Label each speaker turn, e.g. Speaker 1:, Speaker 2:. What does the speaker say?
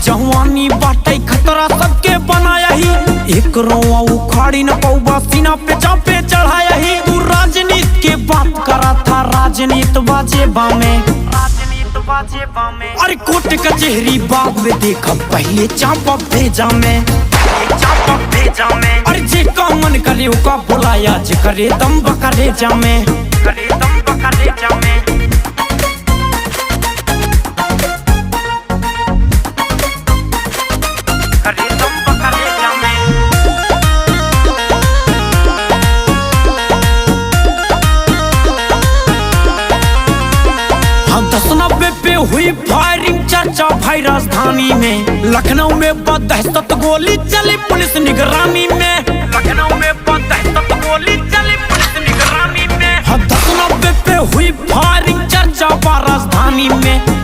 Speaker 1: जवानी बाटे खतरा सबके बनाया ही, एक रोआ उखाड़ी न पौबा सीना पे चापे चढ़ाया ही। तू राजनीति के बात करा था, राजनीति बाजे बामे, अरे कोर्ट कचहरी बाग में देखा पहले चापा भेजा में, अरे जे का मन करे ओका बुलाया, जे करे दम बकरे जामे, करे दम बकरे जामे। हम 10-90 पे हुई फायरिंग, चर्चा भाई राजधानी में। लखनऊ में बदहशत गोली चली पुलिस निगरानी में, लखनऊ में बदहशत गोली चली पुलिस निगरानी में। हम 10-90 पे हुई फायरिंग, चर्चा राजधानी में।